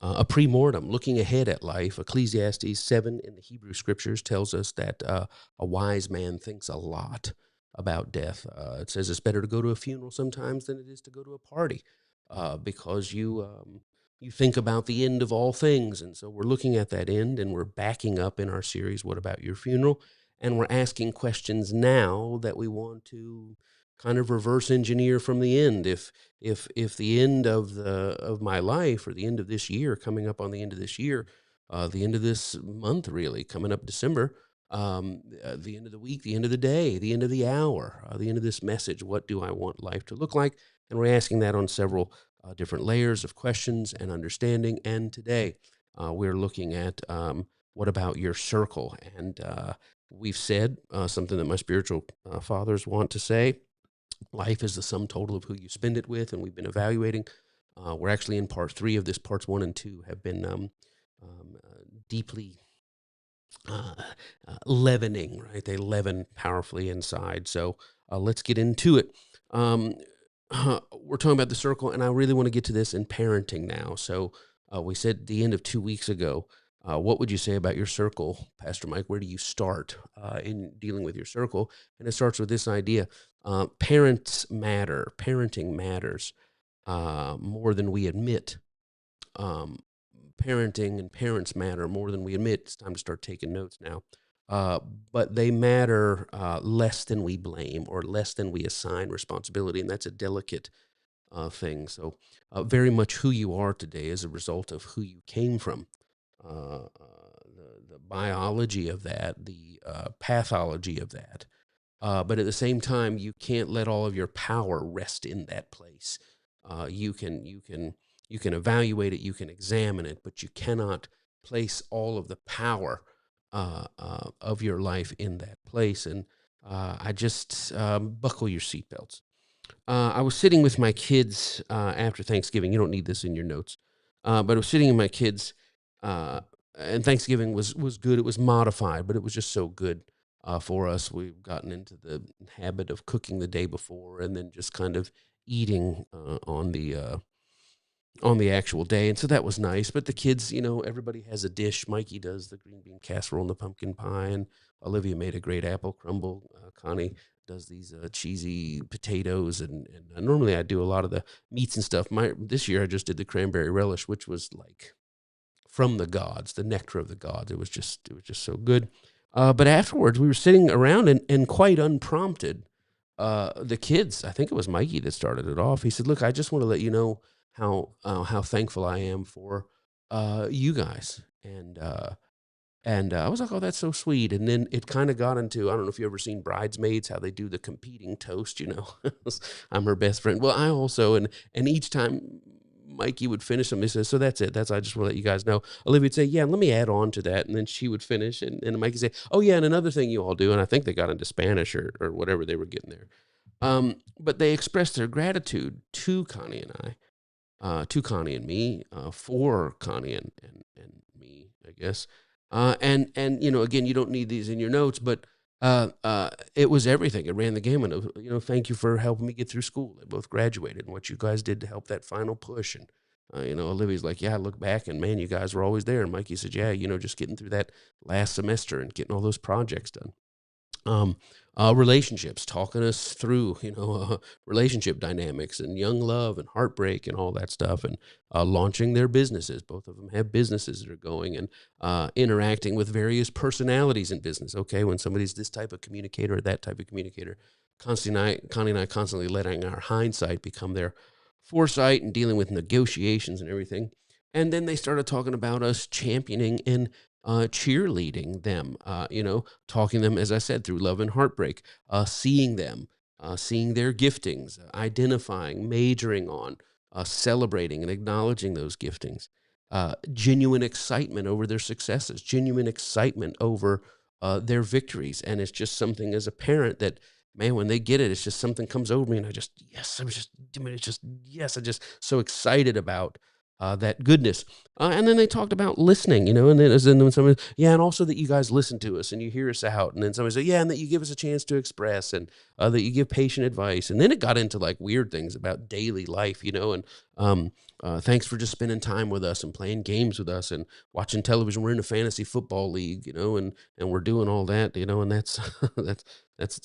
A premortem, looking ahead at life. Ecclesiastes 7 in the Hebrew scriptures tells us that a wise man thinks a lot about death. It says it's better to go to a funeral sometimes than it is to go to a party, because you think about the end of all things. And so we're looking at that end, and we're backing up in our series, What About Your Funeral? And we're asking questions now that we want to kind of reverse engineer from the end. If the end of my life, or the end of this year, coming up on the end of this year, the end of this month, really coming up December, the end of the week, the end of the day, the end of the hour, the end of this message, what do I want life to look like? And we're asking that on several different layers of questions and understanding. And today we're looking at, what about your circle? And we've said something that my spiritual fathers want to say: life is the sum total of who you spend it with, and we've been evaluating. We're actually in part three of this. Parts one and two have been deeply uh, leavening, right? They leaven powerfully inside. So let's get into it. Um, we're talking about the circle, and I really want to get to this in parenting now. So we said at the end of 2 weeks ago, what would you say about your circle, Pastor Mike? Where do you start in dealing with your circle? And it starts with this idea: parents matter. Parenting matters more than we admit. Um, Parenting and parents matter more than we admit. It's time to start taking notes now. Uh, but they matter less than we blame, or less than we assign responsibility. And that's a delicate thing. So, very much who you are today is a result of who you came from. The biology of that, the pathology of that. But at the same time, you can't let all of your power rest in that place. You can evaluate it, you can examine it, but you cannot place all of the power of your life in that place. And I just buckle your seatbelts. I was sitting with my kids after Thanksgiving. You don't need this in your notes, but I was sitting with my kids, uh, and Thanksgiving was good. It was modified, but it was just so good for us. We've gotten into the habit of cooking the day before, and then just kind of eating on the actual day, and so that was nice. But the kids, everybody has a dish. Mikey does the green bean casserole and the pumpkin pie, and Olivia made a great apple crumble. Connie does these cheesy potatoes, and normally I do a lot of the meats and stuff. This year I just did the cranberry relish, which was like from the gods, the nectar of the gods. It was just so good. But afterwards, we were sitting around, and quite unprompted, the kids, I think it was Mikey that started it off. He said, "Look, I just want to let you know how thankful I am for you guys." And I was like, "Oh, that's so sweet." And then it kind of got into, I don't know if you ever seen Bridesmaids, how they do the competing toast. I'm her best friend. Well, I also, and each time Mikey would finish them, he says, "So that's it. I just want to let you guys know." Olivia would say, "Yeah, let me add on to that," and then she would finish, and Mikey would say, "Oh yeah, and another thing you all do," and I think they got into Spanish or whatever they were getting there. But they expressed their gratitude to Connie and to Connie and me, for Connie and me, I guess. And again, you don't need these in your notes, but it was everything. It ran the gamut of, thank you for helping me get through school. They both graduated, and what you guys did to help that final push. And Olivia's like, "Yeah, I look back, and man, you guys were always there." And Mikey said, "Yeah, just getting through that last semester and getting all those projects done." um, Relationships, talking us through, relationship dynamics and young love and heartbreak and all that stuff, and launching their businesses. Both of them have businesses that are going, and interacting with various personalities in business. Okay, when somebody's this type of communicator or that type of communicator, Connie and I constantly letting our hindsight become their foresight, and dealing with negotiations and everything. And then they started talking about us championing and cheerleading them, talking them, as I said, through love and heartbreak, seeing them, seeing their giftings, identifying, majoring on, celebrating and acknowledging those giftings, genuine excitement over their successes, genuine excitement over their victories. And it's just something, as a parent, that, man, when they get it, it's just something comes over me, and it's just, yes, I'm just so excited about that goodness. And then they talked about listening, and then as in when somebody, "Yeah, and also that you guys listen to us and you hear us out." And then somebody said, "Yeah, and that you give us a chance to express, and that you give patient advice." And then it got into like weird things about daily life, and Thanks for just spending time with us and playing games with us and watching television. We're in a fantasy football league, and we're doing all that, and that's that's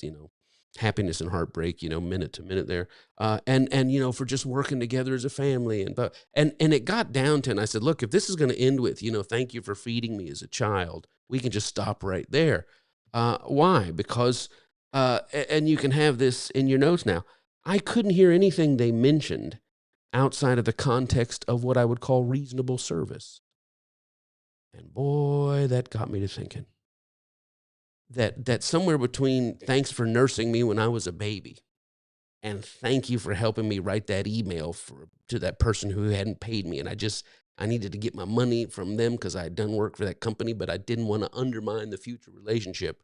happiness and heartbreak, minute to minute there. And for just working together as a family, and it got down to, and I said, look, if this is going to end with, thank you for feeding me as a child, we can just stop right there. Why? Because and you can have this in your notes now. I couldn't hear anything they mentioned outside of the context of what I would call reasonable service. And boy, that got me to thinking that somewhere between thanks for nursing me when I was a baby and thank you for helping me write that email to that person who hadn't paid me, and I needed to get my money from them because I had done work for that company, but I didn't want to undermine the future relationship.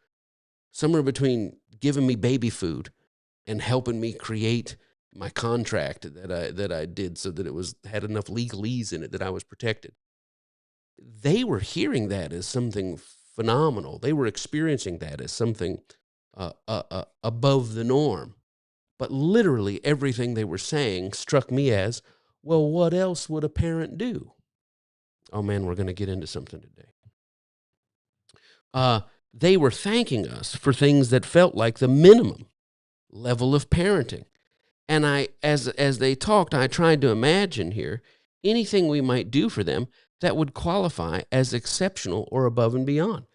Somewhere between giving me baby food and helping me create my contract that I did so that it had enough legalese in it that I was protected. They were hearing that as something phenomenal. They were experiencing that as something above the norm. But literally everything they were saying struck me as, well, what else would a parent do? Oh man, we're going to get into something today. They were thanking us for things that felt like the minimum level of parenting. And as they talked, I tried to imagine here anything we might do for them that would qualify as exceptional or above and beyond.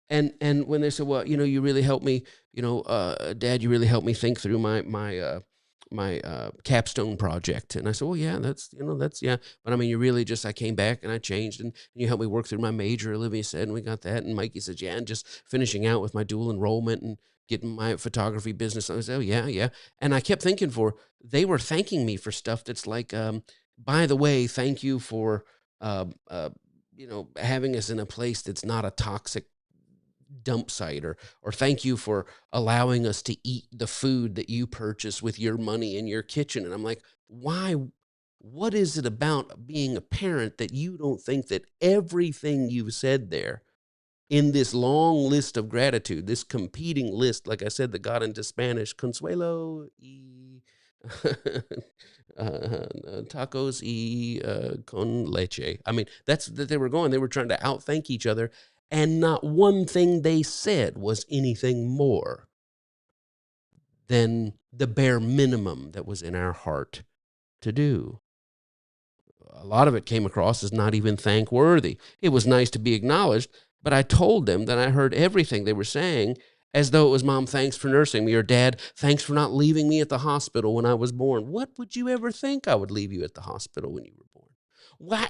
And when they said, well, you really helped me, Dad, you really helped me think through my capstone project. And I said, well, yeah, yeah. But I mean, I came back and I changed and you helped me work through my major, Olivia said, and we got that. And Mikey said, yeah, and just finishing out with my dual enrollment and getting my photography business. I said, oh, yeah, yeah. And I kept thinking they were thanking me for stuff that's like, by the way, thank you for, having us in a place that's not a toxic dump site, or thank you for allowing us to eat the food that you purchase with your money in your kitchen. And I'm like, why? What is it about being a parent that you don't think that everything you've said there in this long list of gratitude, this competing list, like I said, that got into Spanish, consuelo y tacos y con leche. I mean, that's that they were going. They were trying to outthank each other, and not one thing they said was anything more than the bare minimum that was in our heart to do. A lot of it came across as not even thankworthy. It was nice to be acknowledged, but I told them that I heard everything they were saying as though it was, Mom, thanks for nursing me, or Dad, thanks for not leaving me at the hospital when I was born. What would you ever think I would leave you at the hospital when you were born?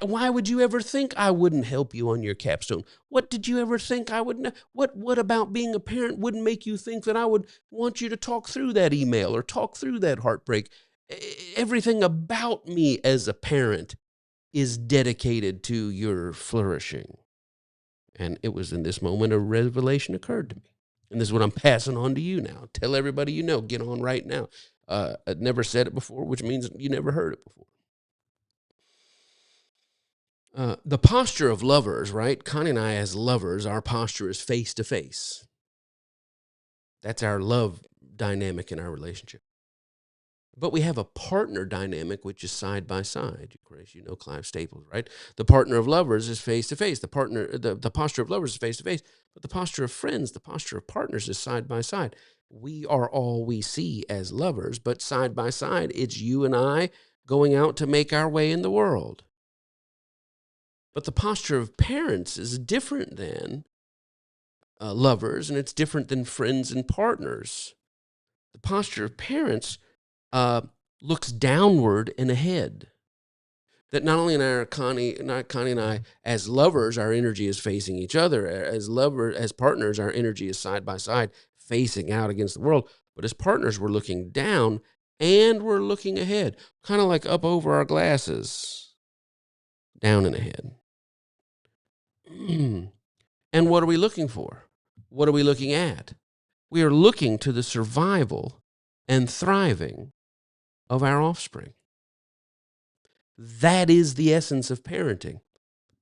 Why would you ever think I wouldn't help you on your capstone? What did you ever think I would? What about being a parent wouldn't make you think that I would want you to talk through that email or talk through that heartbreak? Everything about me as a parent is dedicated to your flourishing. And it was in this moment a revelation occurred to me. And this is what I'm passing on to you now. Tell everybody you know, get on right now. I'd never said it before, which means you never heard it before. The posture of lovers, right? Connie and I, as lovers, our posture is face to face. That's our love dynamic in our relationship. But we have a partner dynamic, which is side by side. Of course, you know Clive Staples, right? The partner of lovers is face to face. The posture of lovers is face to face. But the posture of friends, the posture of partners is side by side. We are all we see as lovers, but side by side, it's you and I going out to make our way in the world. But the posture of parents is different than lovers, and it's different than friends and partners. The posture of parents looks downward and ahead. That not only Connie and I, as lovers, our energy is facing each other. As partners, our energy is side by side, facing out against the world. But as partners, we're looking down and we're looking ahead, kind of like up over our glasses, down and ahead. And what are we looking for? What are we looking at? We are looking to the survival and thriving of our offspring. That is the essence of parenting,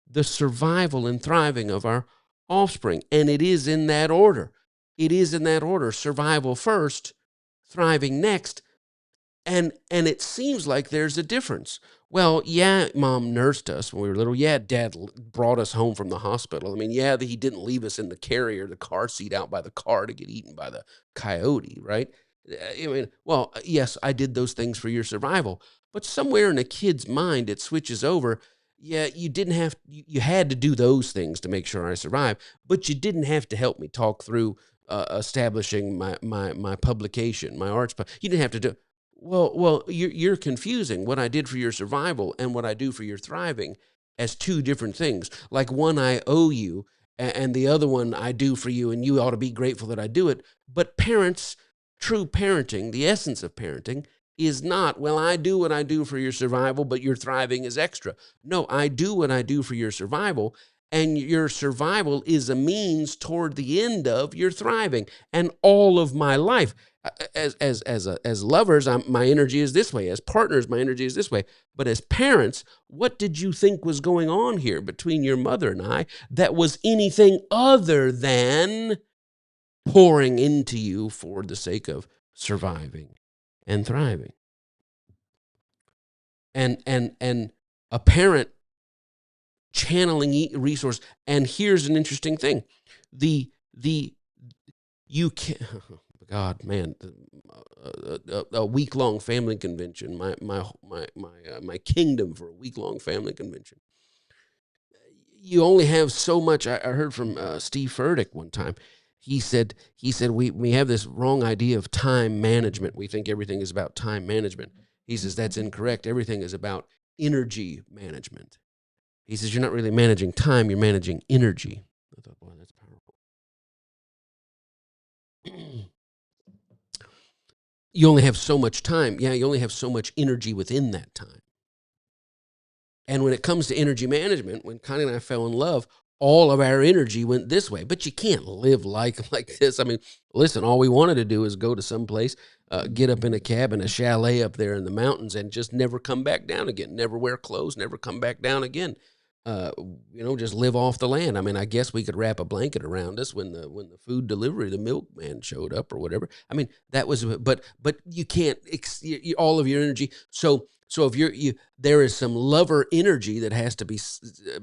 the survival and thriving of our offspring. And it is in that order. It is in that order. Survival first, thriving next. And it seems like there's a difference. Well, yeah, mom nursed us when we were little. Yeah, dad brought us home from the hospital. I mean, yeah, he didn't leave us in the carrier, the car seat out by the car to get eaten by the coyote, right? I mean, well, yes, I did those things for your survival, but somewhere in a kid's mind, it switches over. Yeah, you didn't have, you had to do those things to make sure I survived, but you didn't have to help me talk through establishing my publication, my arts. You didn't have to do. Well, you're confusing what I did for your survival and what I do for your thriving as two different things. Like one I owe you, and the other one I do for you, and you ought to be grateful that I do it. But parents, true parenting, the essence of parenting, is not, well, I do what I do for your survival, but your thriving is extra. No, I do what I do for your survival, and your survival is a means toward the end of your thriving. And all of my life, as lovers, my energy is this way. As partners, my energy is this way. But as parents, what did you think was going on here between your mother and I that was anything other than pouring into you for the sake of surviving and thriving? And a parent channeling resource. And here's an interesting thing: the you can God, man, a week long family convention. My kingdom for a week long family convention. You only have so much. I heard from Steve Furtick one time. He said we have this wrong idea of time management. We think everything is about time management. He says that's incorrect. Everything is about energy management. He says you're not really managing time. You're managing energy. I thought, boy, that's powerful. You only have so much time. Yeah, you only have so much energy within that time. And when it comes to energy management, when Connie and I fell in love, all of our energy went this way. But you can't live like this. I mean, listen, all we wanted to do is go to some place, get up in a cabin, a chalet up there in the mountains, and just never come back down again. Never wear clothes, never come back down again. Uh, just live off the land. I mean, I guess we could wrap a blanket around us when the food delivery, the milkman showed up or whatever. I mean, that was, but you can't all of your energy. So if there is some lover energy that has to be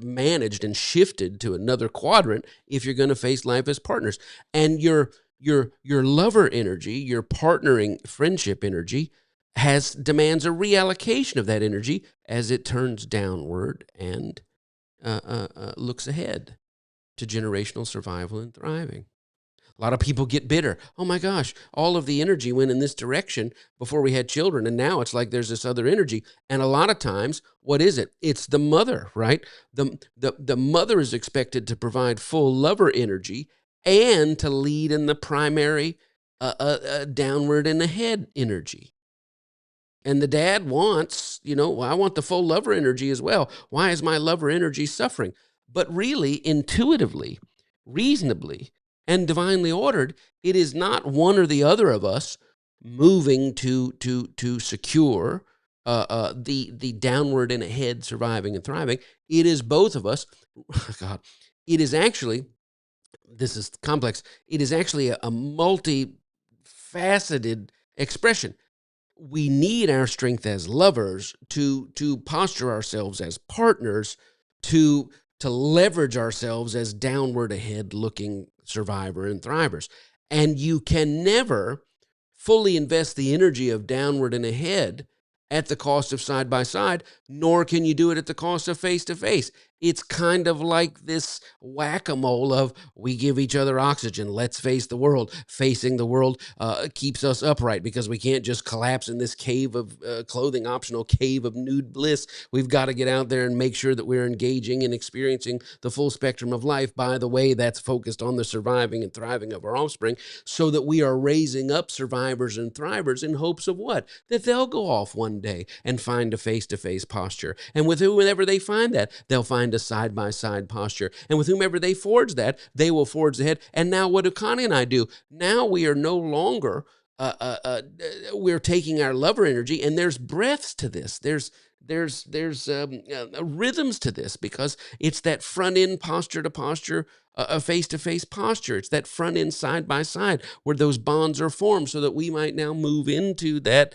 managed and shifted to another quadrant if you're going to face life as partners, and your lover energy, your partnering friendship energy, demands a reallocation of that energy as it turns downward and looks ahead to generational survival and thriving. A lot of people get bitter. Oh my gosh, all of the energy went in this direction before we had children, and now it's like there's this other energy. And a lot of times, what is it? It's the mother, right? The mother is expected to provide full lover energy and to lead in the primary downward and ahead energy. And the dad wants, well, I want the full lover energy as well. Why is my lover energy suffering? But really, intuitively, reasonably, and divinely ordered, it is not one or the other of us moving to secure the downward and ahead surviving and thriving. It is both of us. God, it is actually, this is complex. It is actually a multifaceted expression. We need our strength as lovers to posture ourselves as partners, to leverage ourselves as downward ahead looking survivor and thrivers. And you can never fully invest the energy of downward and ahead at the cost of side by side, nor can you do it at the cost of face to face. It's kind of like this whack-a-mole of we give each other oxygen. Let's face the world. Facing the world keeps us upright because we can't just collapse in this cave of clothing optional cave of nude bliss. We've got to get out there and make sure that we're engaging and experiencing the full spectrum of life. By the way, that's focused on the surviving and thriving of our offspring, so that we are raising up survivors and thrivers in hopes of what? That they'll go off one day and find a face-to-face posture. And with whomever they find that, they'll find a side-by-side posture. And with whomever they forge that, they will forge the head. And now what do Connie and I do? Now we are no longer, we're taking our lover energy, and there's breadths to this. there's rhythms to this because it's that front end posture to posture, a face to face posture. It's that front end side by side where those bonds are formed, so that we might now move into that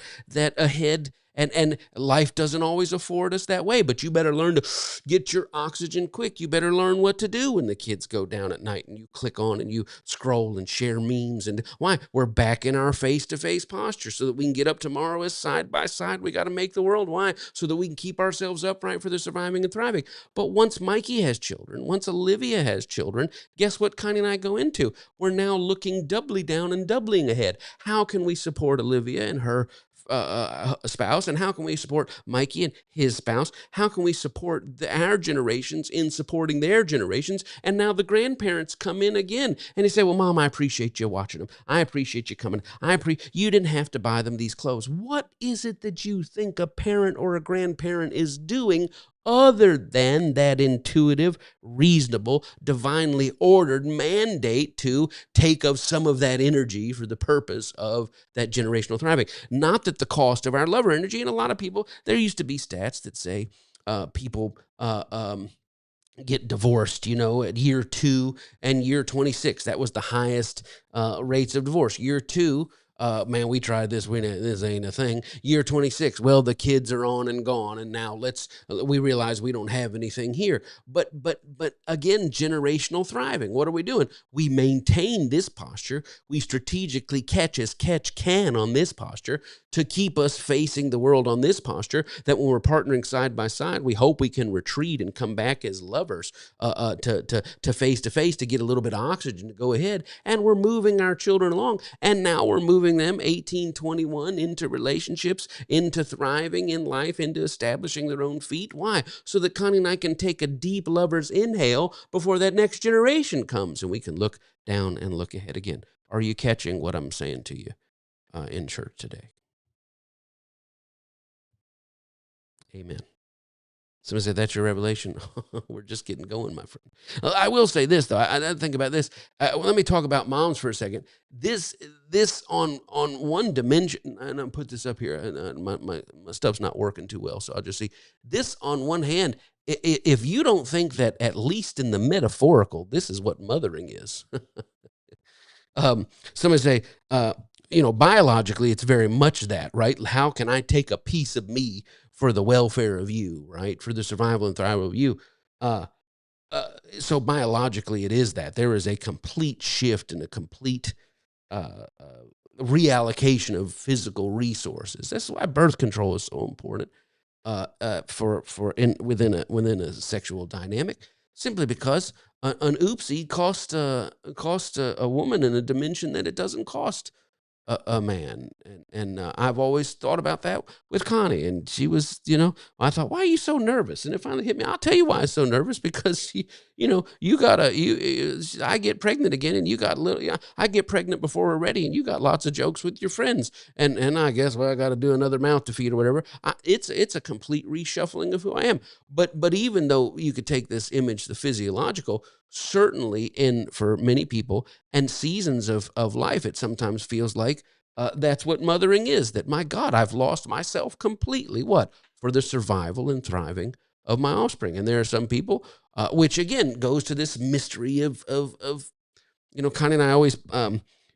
ahead. And life doesn't always afford us that way, but you better learn to get your oxygen quick. You better learn what to do when the kids go down at night and you click on and you scroll and share memes. And why? We're back in our face to face posture so that we can get up tomorrow as side by side. We got to make the world. Why? So that we can keep ourselves upright for the surviving and thriving. But once Mikey has children, once Olivia has children, guess what Connie and I go into? We're now looking doubly down and doubling ahead. How can we support Olivia and her spouse, and how can we support Mikey and his spouse? How can we support our generations in supporting their generations? And now the grandparents come in again, and they say, "Well, Mom, I appreciate you watching them. I appreciate you coming. You didn't have to buy them these clothes." What is it that you think a parent or a grandparent is doing other than that intuitive, reasonable, divinely ordered mandate to take of some of that energy for the purpose of that generational thriving? Not that the cost of our lover energy, and a lot of people, there used to be stats that say people get divorced, at year 2 and year 26. That was the highest rates of divorce. Year 2, man, we tried this. This ain't a thing. Year 26. Well, the kids are on and gone, and now we realize we don't have anything here. But again, generational thriving. What are we doing? We maintain this posture. We strategically catch as catch can on this posture to keep us facing the world on this posture. That when we're partnering side by side, we hope we can retreat and come back as lovers to face to face to get a little bit of oxygen to go ahead. And we're moving our children along, and now we're moving them 18, 21 into relationships, into thriving in life, into establishing their own feet. Why? So that Connie and I can take a deep lover's inhale before that next generation comes, and we can look down and look ahead again. Are you catching what I'm saying to you in church today? Amen. Somebody said, "That's your revelation." We're just getting going, my friend. I will say this, though. I think about this. Let me talk about moms for a second. This on one dimension, and I'll put this up here. And my stuff's not working too well, so I'll just see. This on one hand, if you don't think that, at least in the metaphorical, this is what mothering is. Somebody say, biologically, it's very much that, right? How can I take a piece of me for the welfare of you, right? For the survival and thrival of you. Uh, so biologically, it is that. There is a complete shift and a complete reallocation of physical resources. That's why birth control is so important within a sexual dynamic, simply because an oopsie cost a woman in a dimension that it doesn't cost a man. And I've always thought about that with Connie, and she was, I thought, "Why are you so nervous?" And it finally hit me. I'll tell you why I'm so nervous, because I get pregnant again, and you got I get pregnant before we're ready, and you got lots of jokes with your friends, and I guess, well, I got to do another mouth to feed or whatever. It's a complete reshuffling of who I am. But even though you could take this image, the physiological, certainly for many people and seasons of life, it sometimes feels like that's what mothering is. That, my God, I've lost myself completely. What? For the survival and thriving of my offspring. And there are some people, which again goes to this mystery of Connie and I always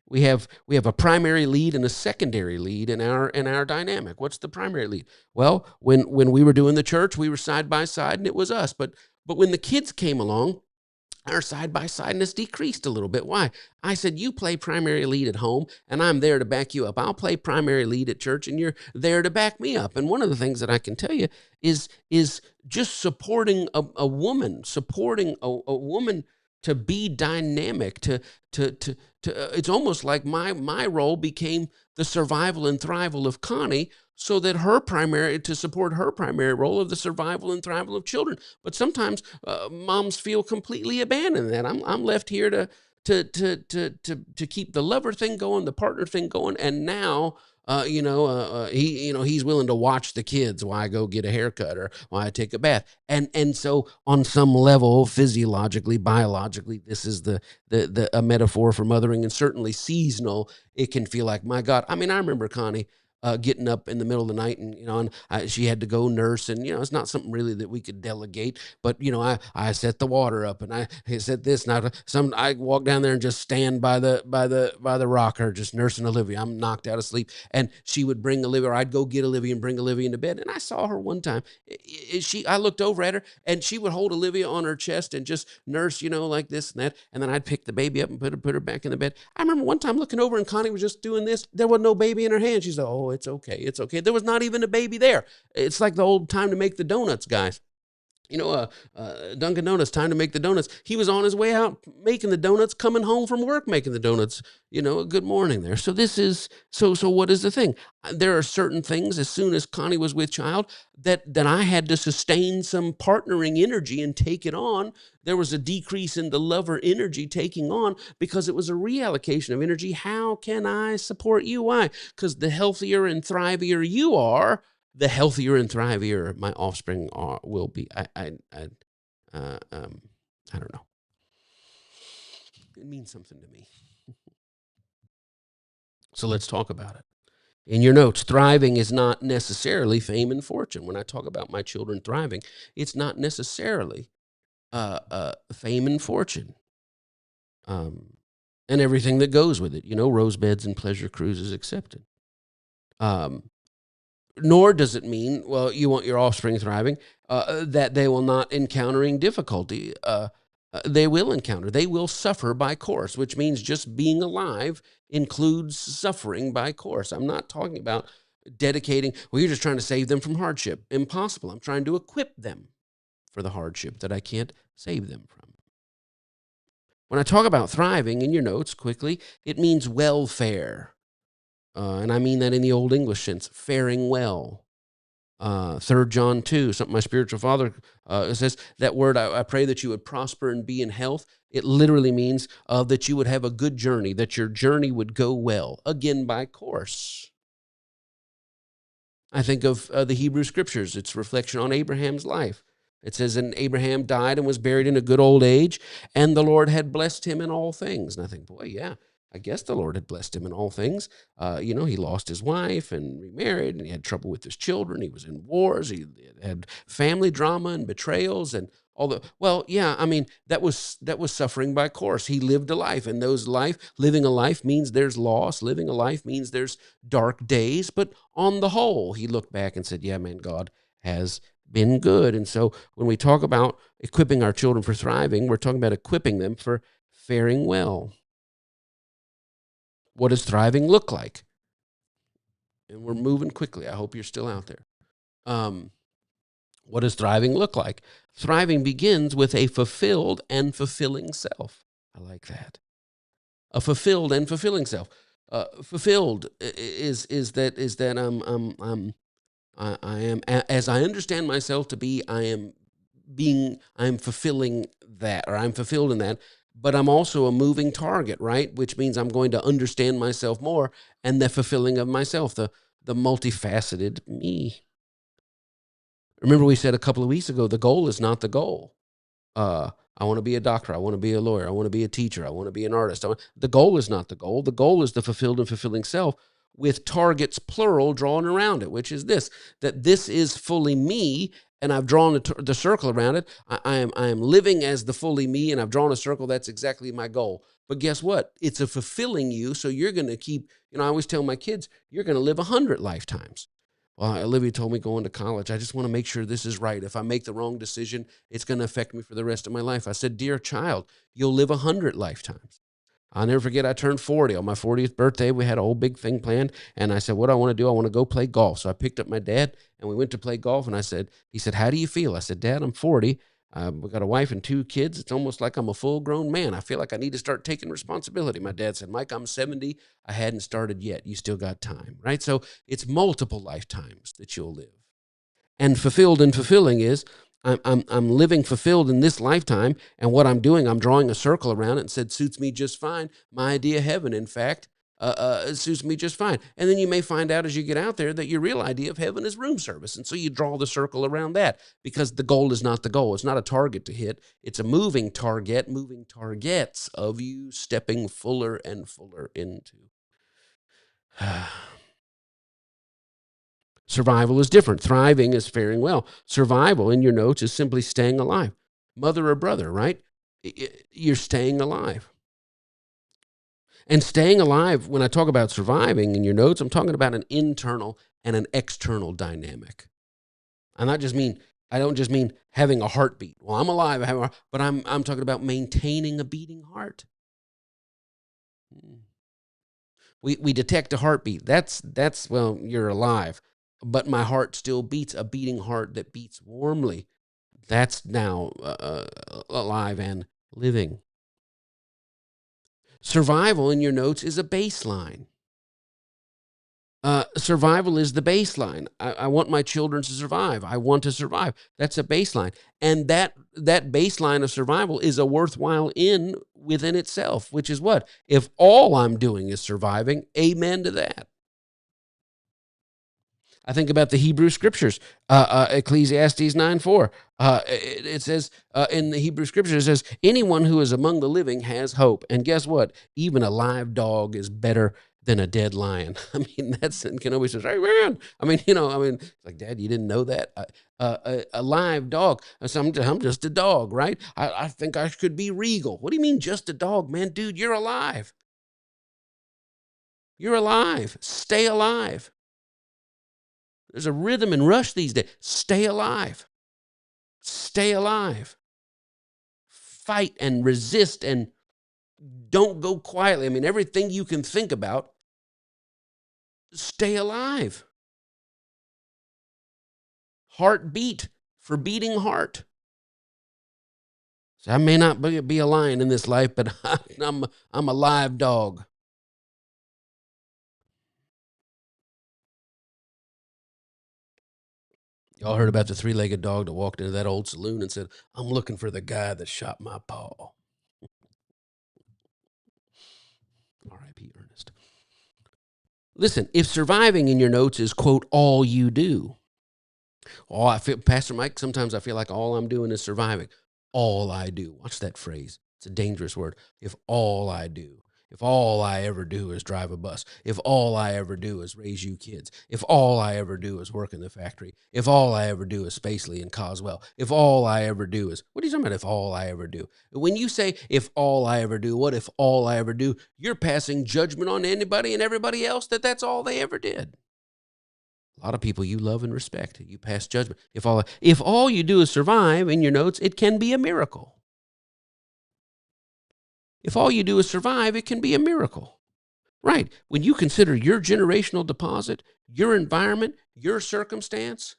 we have a primary lead and a secondary lead in our dynamic. What's the primary lead? Well, when we were doing the church, we were side by side, and it was us. But when the kids came along, our side-by-sideness decreased a little bit. Why? I said, "You play primary lead at home, and I'm there to back you up. I'll play primary lead at church, and you're there to back me up." And one of the things that I can tell you is just supporting a woman, a woman to be dynamic, it's almost like my role became the survival and thrival of Connie, so that to support her primary role of the survival and thrival of children. But sometimes moms feel completely abandoned. That I'm left here to keep the lover thing going, the partner thing going, and now he's willing to watch the kids while I go get a haircut or while I take a bath. And so on some level, physiologically, biologically, this is a metaphor for mothering, and certainly seasonal. It can feel like, my God. I mean, I remember, Connie, getting up in the middle of the night, and she had to go nurse, and it's not something really that we could delegate. But I set the water up, and I set this, and I walk down there and just stand by the rocker, just nursing Olivia. I'm knocked out of sleep, and she would bring Olivia, or I'd go get Olivia and bring Olivia into bed. And I saw her one time. I looked over at her, and she would hold Olivia on her chest and just nurse, like this and that. And then I'd pick the baby up and put her back in the bed. I remember one time looking over, and Connie was just doing this. There was no baby in her hand. She said, "Oh, it's okay. It's okay." There was not even a baby there. It's like the old time to make the donuts, guys. Dunkin' Donuts, time to make the donuts. He was on his way out making the donuts, coming home from work making the donuts. Good morning there. So this is so. What is the thing? There are certain things. As soon as Connie was with child, that I had to sustain some partnering energy and take it on. There was a decrease in the lover energy taking on because it was a reallocation of energy. How can I support you? Why? Because the healthier and thrivier you are, the healthier and thrivier my offspring will be. Uh, um, I don't know. It means something to me. So let's talk about it. In your notes, thriving is not necessarily fame and fortune. When I talk about my children thriving, it's not necessarily fame and fortune, um, and everything that goes with it. Rose beds and pleasure cruises accepted. Um, Nor does it mean, well, you want your offspring thriving, that they will not encountering difficulty. They will encounter, they will suffer by course, which means just being alive includes suffering by course. I'm not talking about dedicating, well, you're just trying to save them from hardship. Impossible. I'm trying to equip them for the hardship that I can't save them from. When I talk about thriving in your notes quickly, it means welfare. And I mean that in the Old English sense, faring well. 3 John 2, something my spiritual father says, that word, I pray that you would prosper and be in health. It literally means that you would have a good journey, that your journey would go well, again, by course. I think of the Hebrew scriptures. It's reflection on Abraham's life. It says, and Abraham died and was buried in a good old age, and the Lord had blessed him in all things. And I think, boy, yeah, I guess the Lord had blessed him in all things. He lost his wife and remarried, and he had trouble with his children. He was in wars. He had family drama and betrayals and all the, well, yeah, I mean, that was suffering by course. He lived a life, and living a life means there's loss. Living a life means there's dark days. But on the whole, he looked back and said, yeah, man, God has been good. And so when we talk about equipping our children for thriving, we're talking about equipping them for faring well. What does thriving look like? And we're moving quickly. I hope you're still out there. What does thriving look like? Thriving begins with a fulfilled and fulfilling self. I like that. A fulfilled and fulfilling self. Fulfilled is that I am, as I understand myself to be, I'm fulfilling that, or I'm fulfilled in that, but I'm also a moving target, right? Which means I'm going to understand myself more, and the fulfilling of myself, the multifaceted me. Remember we said a couple of weeks ago, the goal is not the goal. I want to be a doctor. I want to be a lawyer. I want to be a teacher. I want to be an artist. The goal is not the goal. The goal is the fulfilled and fulfilling self, with targets plural drawn around it, which is that this is fully me, and I've drawn the circle around it. I am living as the fully me, and I've drawn a circle. That's exactly my goal. But guess what? It's a fulfilling you, so you're going to keep, I always tell my kids, you're going to live 100 lifetimes. Well, Olivia told me going to college, I just want to make sure this is right. If I make the wrong decision, it's going to affect me for the rest of my life. I said, dear child, you'll live 100 lifetimes. I'll never forget, I turned 40. On my 40th birthday, we had a whole big thing planned. And I said, what do I want to do? I want to go play golf. So I picked up my dad, and we went to play golf. And he said, how do you feel? I said, Dad, I'm 40. We got a wife and 2 kids. It's almost like I'm a full-grown man. I feel like I need to start taking responsibility. My dad said, Mike, I'm 70. I hadn't started yet. You still got time, right? So it's multiple lifetimes that you'll live. And fulfilled and fulfilling is I'm living fulfilled in this lifetime, and what I'm doing, I'm drawing a circle around it and said, suits me just fine. My idea of heaven, in fact, suits me just fine. And then you may find out as you get out there that your real idea of heaven is room service. And so you draw the circle around that, because the goal is not the goal. It's not a target to hit. It's a moving target, moving targets of you stepping fuller and fuller into. Survival is different. Thriving is faring well. Survival in your notes is simply staying alive. Mother or brother, right? You're staying alive. And staying alive, when I talk about surviving in your notes, I'm talking about an internal and an external dynamic. I don't just mean having a heartbeat. Well, I'm alive, but I'm talking about maintaining a beating heart. We detect a heartbeat. That's well, you're alive. But my heart still beats, a beating heart that beats warmly. That's now alive and living. Survival in your notes is a baseline. Survival is the baseline. I want my children to survive. I want to survive. That's a baseline. And that baseline of survival is a worthwhile end within itself, which is what? If all I'm doing is surviving, amen to that. I think about the Hebrew scriptures, Ecclesiastes 9:4. It says in the Hebrew scriptures, it says, anyone who is among the living has hope. And guess what? Even a live dog is better than a dead lion. I mean, that's, and Kenobi says, hey, man. It's like, Dad, you didn't know that? A live dog. I'm just a dog, right? I think I could be regal. What do you mean just a dog, man? Dude, you're alive. You're alive. Stay alive. There's a rhythm and rush these days. Stay alive. Stay alive. Fight and resist and don't go quietly. I mean, everything you can think about, stay alive. Heartbeat for beating heart. So I may not be a lion in this life, but I'm a live dog. Y'all heard about the three-legged dog that walked into that old saloon and said, I'm looking for the guy that shot my paw. R.I.P. Ernest. Listen, if surviving in your notes is, quote, all you do. Pastor Mike, sometimes I feel like all I'm doing is surviving. All I do. Watch that phrase. It's a dangerous word. If all I do. If all I ever do is drive a bus. If all I ever do is raise you kids. If all I ever do is work in the factory. If all I ever do is Spacely and Coswell. If all I ever do is, what are you talking about if all I ever do? When you say if all I ever do, what if all I ever do? You're passing judgment on anybody and everybody else that's all they ever did. A lot of people you love and respect, you pass judgment. If all you do is survive in your notes, it can be a miracle. If all you do is survive, it can be a miracle. Right. When you consider your generational deposit, your environment, your circumstance,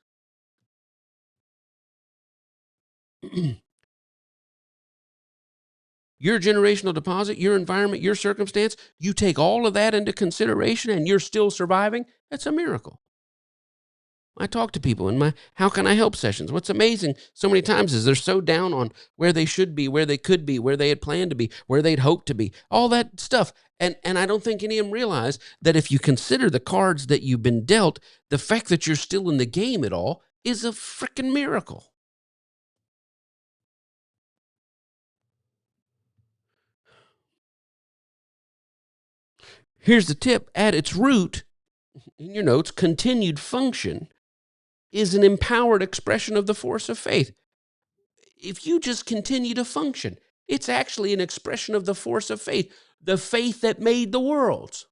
your generational deposit, your environment, your circumstance, you take all of that into consideration and you're still surviving, that's a miracle. I talk to people in my how can I help sessions. What's amazing so many times is they're so down on where they should be, where they could be, where they had planned to be, where they'd hoped to be, all that stuff. And I don't think any of them realize that if you consider the cards that you've been dealt, the fact that you're still in the game at all is a freaking miracle. Here's the tip. At its root, in your notes, continued function is an empowered expression of the force of faith. If you just continue to function, it's actually an expression of the force of faith, the faith that made the worlds,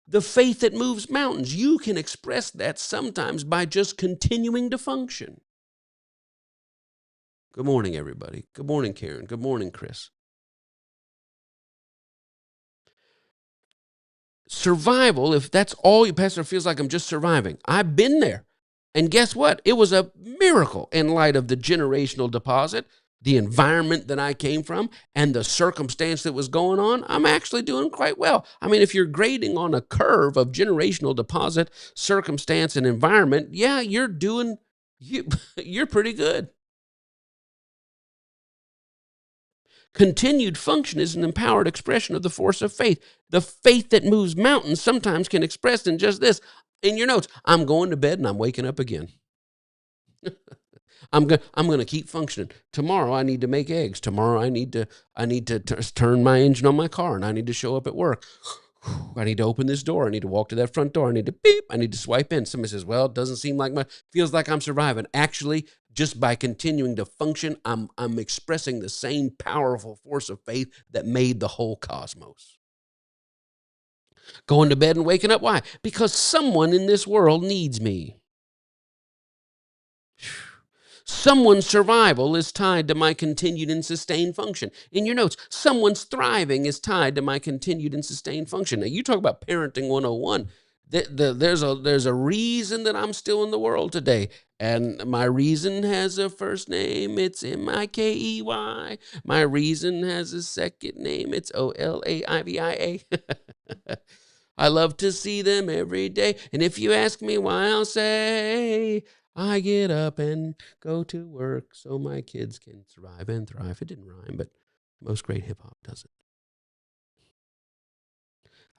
the faith that moves mountains. You can express that sometimes by just continuing to function. Good morning, everybody. Good morning, Karen. Good morning, Chris. Survival, if that's all you, Pastor, feels like I'm just surviving. I've been there. And guess what? It was a miracle in light of the generational deposit, the environment that I came from, and the circumstance that was going on. I'm actually doing quite well. I mean, if you're grading on a curve of generational deposit, circumstance, and environment, yeah, you're pretty good. Continued function is an empowered expression of the force of faith. The faith that moves mountains sometimes can express in just this. In your notes, I'm going to bed and I'm waking up again. I'm going to keep functioning. Tomorrow I need to make eggs. Tomorrow I need to turn my engine on my car and I need to show up at work. I need to open this door. I need to walk to that front door. I need to beep. I need to swipe in. Somebody says, well, it doesn't seem like feels like I'm surviving. Actually, just by continuing to function, I'm expressing the same powerful force of faith that made the whole cosmos. Going to bed and waking up. Why? Because someone in this world needs me. Someone's survival is tied to my continued and sustained function. In your notes, someone's thriving is tied to my continued and sustained function. Now, you talk about parenting 101. There's a reason that I'm still in the world today. And my reason has a first name. It's Mikey. My reason has a second name. It's Olaivia. I love to see them every day. And if you ask me why, I'll say, I get up and go to work so my kids can survive and thrive. It didn't rhyme, but most great hip hop does it.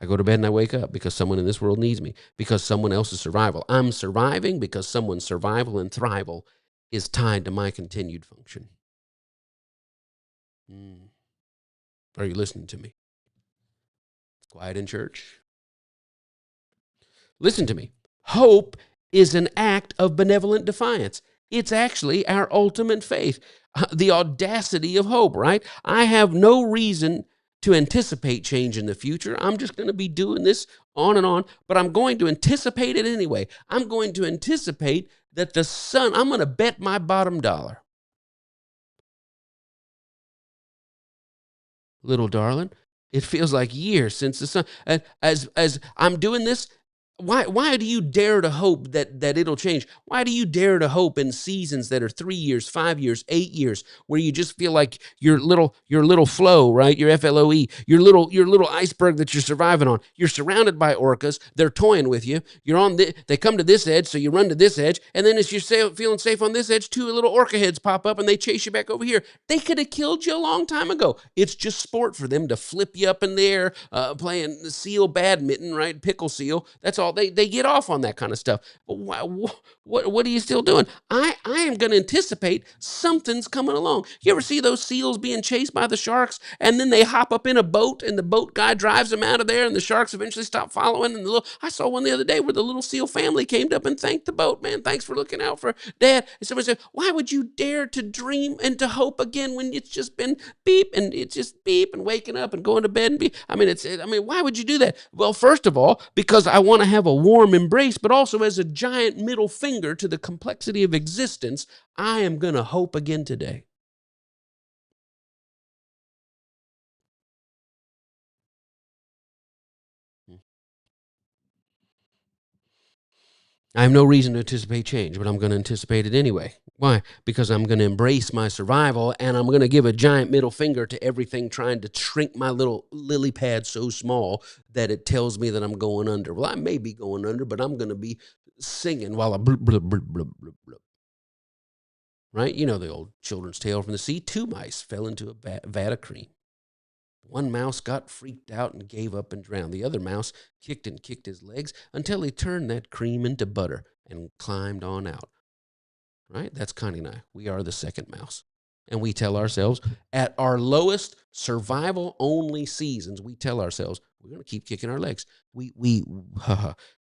I go to bed and I wake up because someone in this world needs me, because someone else's survival. I'm surviving because someone's survival and thrival is tied to my continued function. Are you listening to me? Quiet in church. Listen to me. Hope is an act of benevolent defiance. It's actually our ultimate faith, the audacity of hope, right? I have no reason to anticipate change in the future. I'm just going to be doing this on, but I'm going to anticipate it anyway. I'm going to anticipate that the sun, I'm going to bet my bottom dollar. Little darling, it feels like years since the sun, as I'm doing this. Why do you dare to hope that it'll change? Why do you dare to hope in seasons that are 3 years, 5 years, 8 years, where you just feel like your little flow, right? Your FLOE, your little iceberg that you're surviving on. You're surrounded by orcas. They're toying with you. They come to this edge, so you run to this edge, and then as you're feeling safe on this edge, two little orca heads pop up and they chase you back over here. They could have killed you a long time ago. It's just sport for them to flip you up in the air, playing the seal badminton, right? Pickle seal. That's all. They get off on that kind of stuff. But what are you still doing? I am going to anticipate something's coming along. You ever see those seals being chased by the sharks, and then they hop up in a boat, and the boat guy drives them out of there, and the sharks eventually stop following? And I saw one the other day where the little seal family came up and thanked the boat. Man, thanks for looking out for Dad. And somebody said, why would you dare to dream and to hope again when it's just been beep and it's just beep and waking up and going to bed and beep? Why would you do that? Well, first of all, because I want to have a warm embrace, but also as a giant middle finger to the complexity of existence, I am going to hope again today. I have no reason to anticipate change, but I'm going to anticipate it anyway. Why? Because I'm going to embrace my survival, and I'm going to give a giant middle finger to everything trying to shrink my little lily pad so small that it tells me that I'm going under. Well, I may be going under, but I'm going to be singing while I blub, blub, blub, blub, blub, blub. Right? You know the old children's tale from the sea. 2 mice fell into a vat of cream. One mouse got freaked out and gave up and drowned. The other mouse kicked and kicked his legs until he turned that cream into butter and climbed on out. Right? That's Connie and I. We are the second mouse. And we tell ourselves, at our lowest survival-only seasons, we tell ourselves, we're going to keep kicking our legs.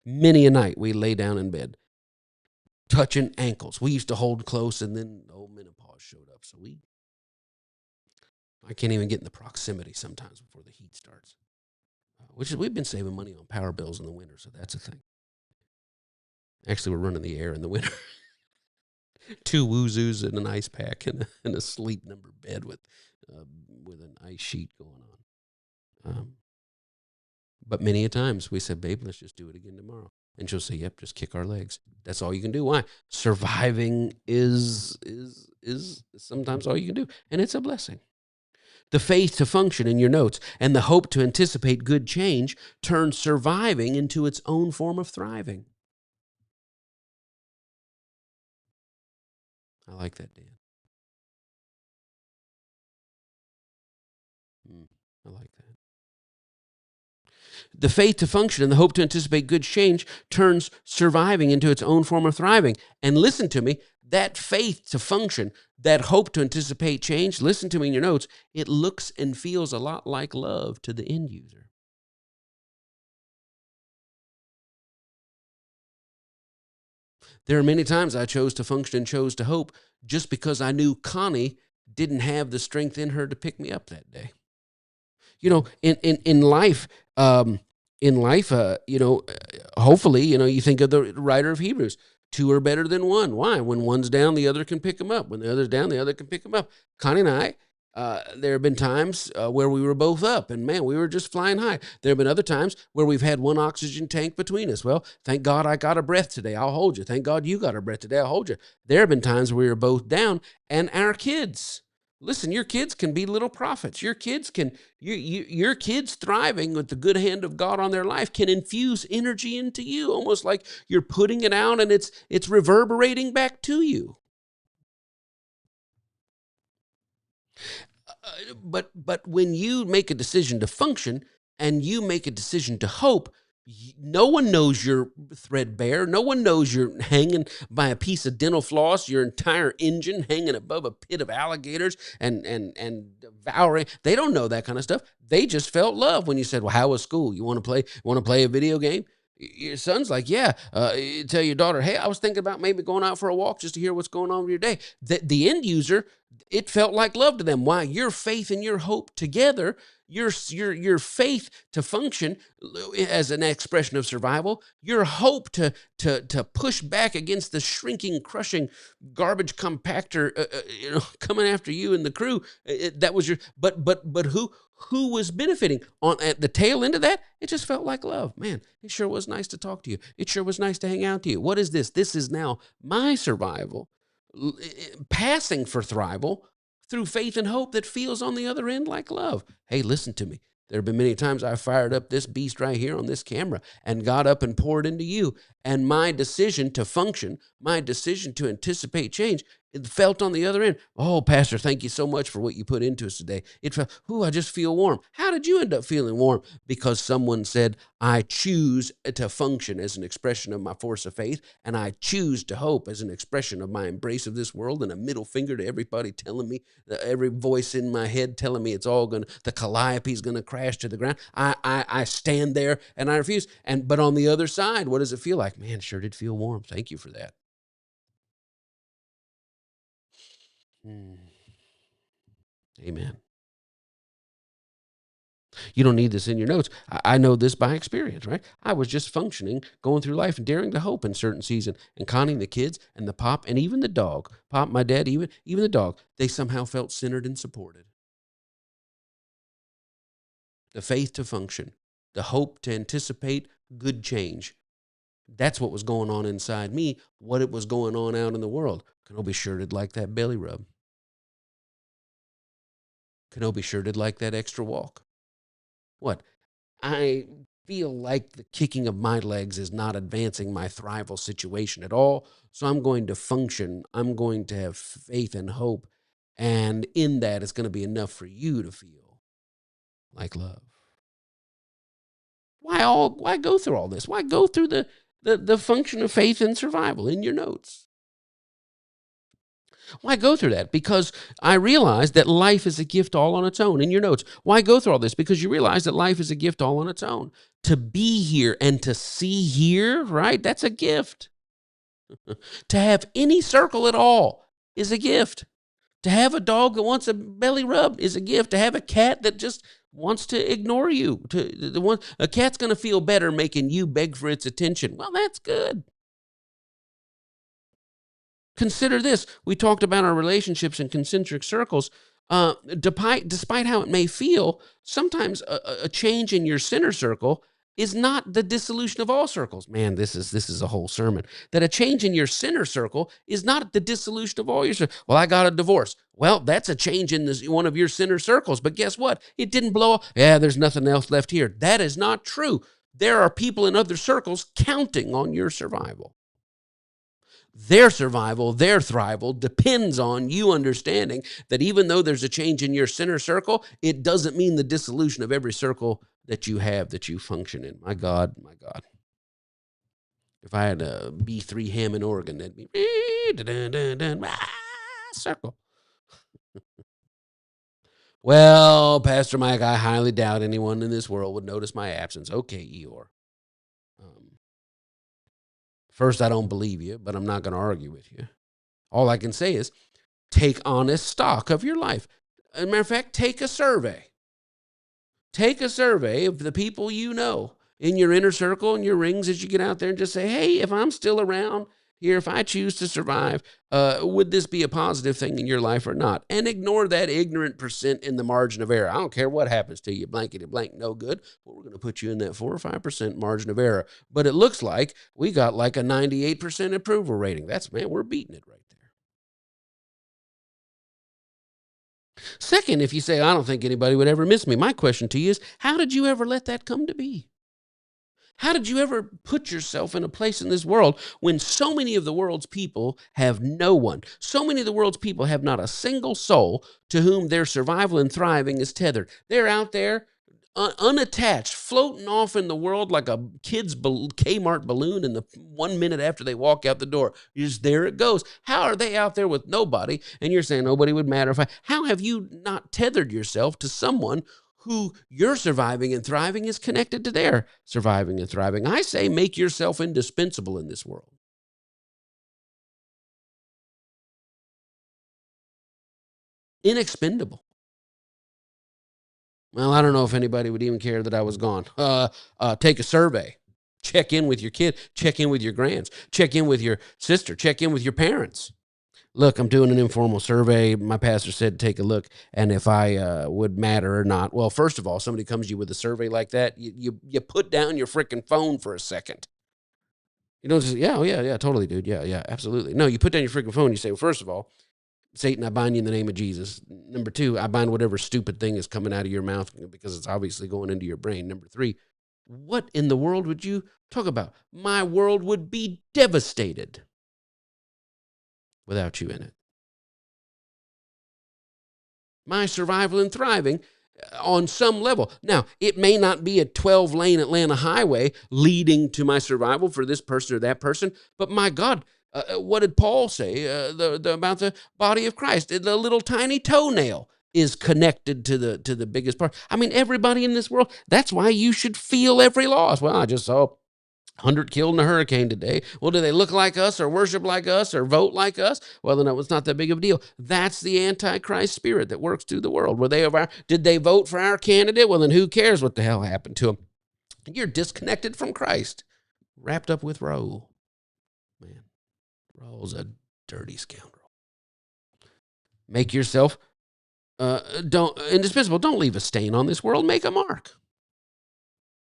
Many a night we lay down in bed, touching ankles. We used to hold close, and then old menopause showed up. So I can't even get in the proximity sometimes before the heat starts. We've been saving money on power bills in the winter, so that's a thing. Actually, we're running the air in the winter. 2 woozoos and an ice pack and a sleep number bed with an ice sheet going on. But many a times we said, babe, let's just do it again tomorrow. And she'll say, yep, just kick our legs. That's all you can do. Why? Surviving is sometimes all you can do. And it's a blessing. The faith to function in your notes and the hope to anticipate good change turns surviving into its own form of thriving. I like that, Dan. I like that. The faith to function and the hope to anticipate good change turns surviving into its own form of thriving. And listen to me, that faith to function, that hope to anticipate change, listen to me in your notes, it looks and feels a lot like love to the end user. There are many times I chose to function and chose to hope just because I knew Connie didn't have the strength in her to pick me up that day. You know, um, in life, hopefully, you think of the writer of Hebrews. Two are better than one. Why? When one's down, the other can pick him up. When the other's down, the other can pick him up. Connie and I, there have been times where we were both up, and man, we were just flying high. There have been other times where we've had one oxygen tank between us. Well, thank God I got a breath today. I'll hold you. Thank God you got a breath today. I'll hold you. There have been times where we were both down, and our kids. Listen, your kids can be little prophets. Your kids thriving with the good hand of God on their life can infuse energy into you, almost like you're putting it out and it's reverberating back to you. But when you make a decision to function and you make a decision to hope, no one knows you're threadbare. No one knows you're hanging by a piece of dental floss, your entire engine hanging above a pit of alligators and devouring. They don't know that kind of stuff. They just felt love when you said, "Well, how was school? You want to play? Want to play a video game?" Your son's like, "Yeah." You tell your daughter, "Hey, I was thinking about maybe going out for a walk just to hear what's going on with your day." The end user, it felt like love to them. Why? Your faith and your hope together, your faith to function as an expression of survival, your hope to push back against the shrinking, crushing garbage compactor, coming after you and the crew. That was your. But who was benefiting on at the tail end of that? It just felt like love. Man, it sure was nice to talk to you. It sure was nice to hang out to you. What is this? This is now my survival, passing for thrival through faith and hope that feels on the other end like love. Hey, listen to me. There have been many times I fired up this beast right here on this camera and got up and poured into you. And my decision to function, my decision to anticipate change, it felt on the other end. Oh, Pastor, thank you so much for what you put into us today. It felt, I just feel warm. How did you end up feeling warm? Because someone said, I choose to function as an expression of my force of faith, and I choose to hope as an expression of my embrace of this world, and a middle finger to everybody telling me, every voice in my head telling me it's all going to, the calliope's going to crash to the ground. I stand there and I refuse. But on the other side, what does it feel like? Man, sure did feel warm. Thank you for that. Hmm. Amen. You don't need this in your notes. I know this by experience, right? I was just functioning, going through life, and daring to hope in certain season, and Connie, the kids, and the pop, and even the dog. Pop, my dad, even the dog. They somehow felt centered and supported. The faith to function, the hope to anticipate good change. That's what was going on inside me. What it was going on out in the world. Kenobi sure did like that belly rub. Kenobi sure did like that extra walk. What? I feel like the kicking of my legs is not advancing my thrival situation at all. So I'm going to function. I'm going to have faith and hope. And in that, it's going to be enough for you to feel like love. Why go through all this? Why go through the function of faith and survival in your notes? Why go through that? Because I realize that life is a gift all on its own in your notes. Why go through all this? Because you realize that life is a gift all on its own. To be here and to see here, right? That's a gift. To have any circle at all is a gift. To have a dog that wants a belly rub is a gift. To have a cat that just wants to ignore you, a cat's going to feel better making you beg for its attention. Well, that's good. Consider this. We talked about our relationships in concentric circles. Despite how it may feel, sometimes a change in your center circle is not the dissolution of all circles. Man, this is a whole sermon. That a change in your center circle is not the dissolution of all your circles. Well, I got a divorce. Well, that's a change in one of your center circles. But guess what? It didn't blow up. Yeah, there's nothing else left here. That is not true. There are people in other circles counting on your survival. Their survival, their thrival depends on you understanding that even though there's a change in your center circle, it doesn't mean the dissolution of every circle that you have, that you function in. My God, my God. If I had a B3 Hammond organ, that'd be circle. Well, Pastor Mike, I highly doubt anyone in this world would notice my absence. Okay, Eeyore. Um, First, I don't believe you, but I'm not going to argue with you. All I can say is take honest stock of your life. As a matter of fact, take a survey. Take a survey of the people you know in your inner circle and your rings as you get out there and just say, hey, if I'm still around here, if I choose to survive, would this be a positive thing in your life or not? And ignore that ignorant percent in the margin of error. I don't care what happens to you, blankety blank, no good. Well, we're going to put you in that 4 or 5% margin of error. But it looks like we got like a 98% approval rating. Man, we're beating it right there. Second, if you say, I don't think anybody would ever miss me, my question to you is, how did you ever let that come to be? How did you ever put yourself in a place in this world when so many of the world's people have no one? So many of the world's people have not a single soul to whom their survival and thriving is tethered. They're out there unattached, floating off in the world like a kid's Kmart balloon. And the 1 minute after they walk out the door, just there it goes. How are they out there with nobody? And you're saying nobody would matter if how have you not tethered yourself to someone who your surviving and thriving is connected to their surviving and thriving? I say make yourself indispensable in this world. Inexpendable. Well, I don't know if anybody would even care that I was gone. Take a survey. Check in with your kid. Check in with your grands. Check in with your sister. Check in with your parents. Look, I'm doing an informal survey. My pastor said take a look, and if I would matter or not. Well, first of all, somebody comes to you with a survey like that, you put down your freaking phone for a second. You don't just, yeah, oh, yeah, yeah, totally, dude. Yeah, yeah, absolutely. No, you put down your freaking phone. You say, well, first of all, Satan, I bind you in the name of Jesus. Number two, I bind whatever stupid thing is coming out of your mouth because it's obviously going into your brain. Number three, what in the world would you talk about? My world would be devastated without you in it. My survival and thriving on some level. Now, it may not be a 12-lane Atlanta highway leading to my survival for this person or that person, but my God, what did Paul say about the body of Christ? The little tiny toenail is connected to the biggest part. I mean, everybody in this world. That's why you should feel every loss. Well, I just saw 100 killed in a hurricane today. Well, do they look like us or worship like us or vote like us? Well, then it's not that big of a deal. That's the Antichrist spirit that works through the world. Did they vote for our candidate? Well, then who cares what the hell happened to them? You're disconnected from Christ, wrapped up with Raul. Man, Raul's a dirty scoundrel. Make yourself indispensable. Don't leave a stain on this world. Make a mark,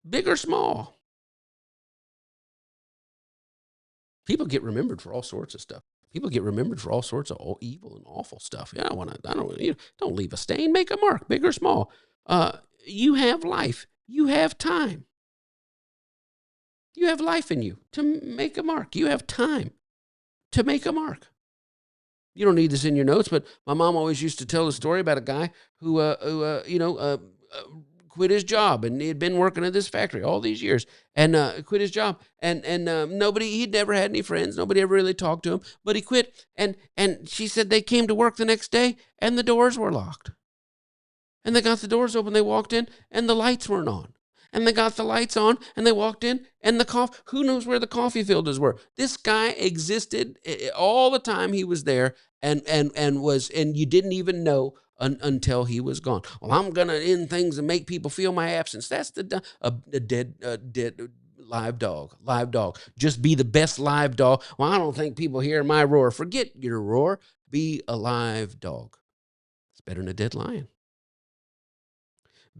big or small. People get remembered for all sorts of stuff. People get remembered for all sorts of evil and awful stuff. Yeah, don't leave a stain. Make a mark, big or small. You have life. You have time. You have life in you to make a mark. You have time to make a mark. You don't need this in your notes, but my mom always used to tell a story about a guy who quit his job, and he had been working at this factory all these years, and quit his job, and he'd never had any friends, nobody ever really talked to him, but he quit, and she said they came to work the next day, and the doors were locked, and they got the doors open, they walked in, and the lights weren't on. And they got the lights on, and they walked in, and who knows where the coffee filters were? This guy existed all the time he was there, and you didn't even know until he was gone. Well, I'm gonna end things and make people feel my absence. That's a dead live dog. Live dog. Just be the best live dog. Well, I don't think people hear my roar. Forget your roar. Be a live dog. It's better than a dead lion.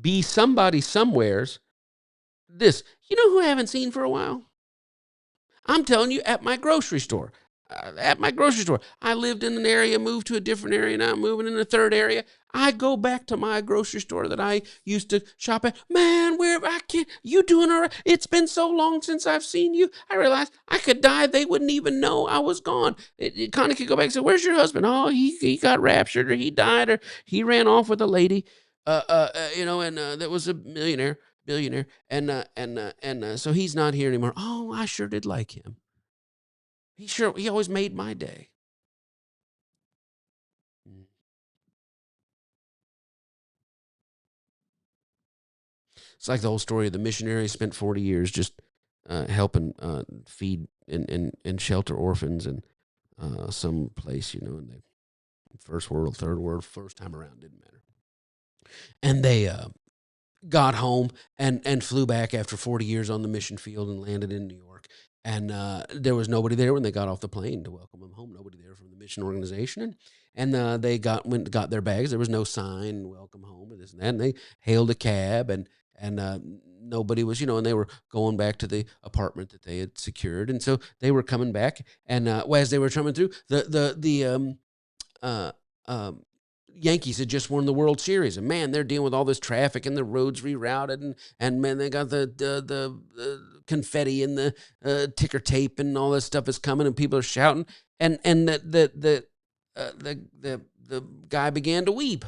Be somebody somewheres. You know who I haven't seen for a while? I'm telling you, at my grocery store. At my grocery store. I lived in an area, moved to a different area, now I'm moving in a third area. I go back to my grocery store that I used to shop at. Man, you doing all right? It's been so long since I've seen you. I realized I could die. They wouldn't even know I was gone. Connie could go back and say, where's your husband? Oh, he got raptured, or he died, or he ran off with a lady, and that was a billionaire, and so he's not here anymore. Oh, I sure did like him. He always made my day. It's like the whole story of the missionary spent 40 years just helping feed and shelter orphans and some place, in the first world, third world, first time around, didn't matter. And they got home and flew back after 40 years on the mission field and landed in New York. And there was nobody there when they got off the plane to welcome them home. Nobody there from the mission organization. And they got their bags. There was no sign, welcome home, or this and that. And they hailed a cab, and nobody was, and they were going back to the apartment that they had secured. And so they were coming back. And as they were coming through, the uh, um, Yankees had just won the World Series, and man, they're dealing with all this traffic and the roads rerouted, and man, they got the confetti and the ticker tape and all this stuff is coming, and people are shouting, and the guy began to weep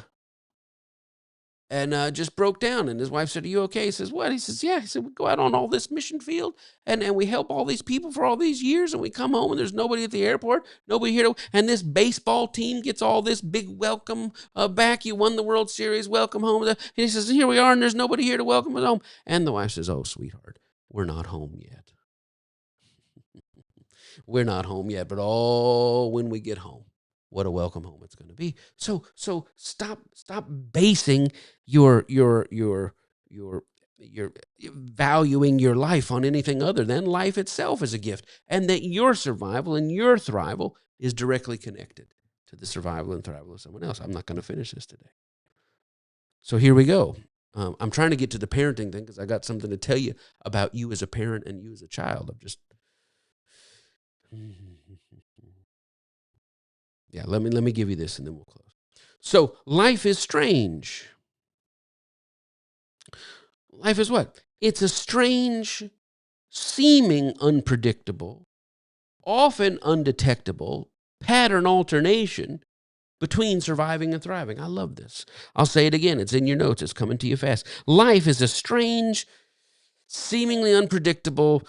and just broke down. And his wife said, "Are you okay?" He says, "What?" He says, "Yeah." He said, "We go out on all this mission field and we help all these people for all these years, and we come home and there's nobody at the airport, nobody here and this baseball team gets all this big welcome back. You won the World Series, welcome home." And he says, "Here we are, and there's nobody here to welcome us home." And the wife says, "Oh, sweetheart, we're not home yet. We're not home yet, but oh, when we get home, what a welcome home it's going to be." So stop basing your your valuing your life on anything other than life itself as a gift, and that your survival and your thrival is directly connected to the survival and thrival of someone else. I'm not going to finish this today. So here we go. I'm trying to get to the parenting thing because I got something to tell you about you as a parent and you as a child. I'm just yeah, let me give you this and then we'll close. So life is strange. Life is what? It's a strange, seeming unpredictable, often undetectable pattern alternation between surviving and thriving. I love this. I'll say it again. It's in your notes. It's coming to you fast. Life is a strange, seemingly unpredictable,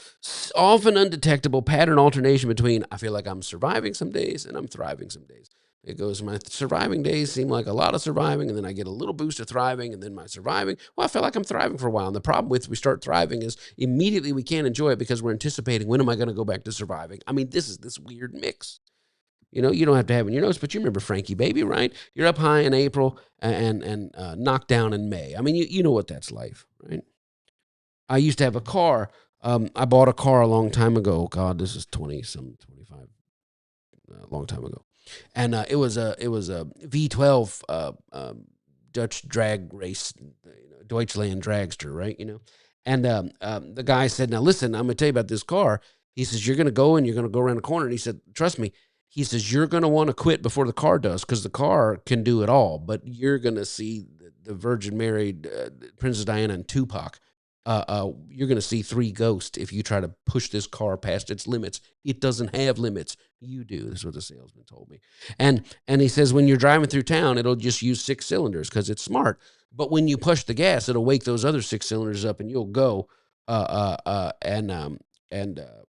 often undetectable pattern alternation between I feel like I'm surviving some days and I'm thriving some days. It goes, my surviving days seem like a lot of surviving, and then I get a little boost of thriving, and then my surviving, well, I feel like I'm thriving for a while. And the problem with we start thriving is immediately we can't enjoy it because we're anticipating, when am I going to go back to surviving? I mean, this is this weird mix. You don't have to have it in your notes, but you remember Frankie Baby, right? You're up high in April and knocked down in May. I mean, you know what that's like, right? I used to have a car. I bought a car a long time ago. God, this is 25, a long time ago. And it was a V12 Dutch drag race, Deutschland dragster, right? And the guy said, "Now listen, I'm going to tell you about this car." He says, "You're going to go and you're going to go around the corner." And he said, "Trust me." He says, "You're going to want to quit before the car does, because the car can do it all, but you're going to see the Virgin Mary, Princess Diana, and Tupac. You're going to see three ghosts if you try to push this car past its limits. It doesn't have limits. You do." This is what the salesman told me. And he says, when you're driving through town, it'll just use 6 cylinders because it's smart. But when you push the gas, it'll wake those other 6 cylinders up, and you'll go.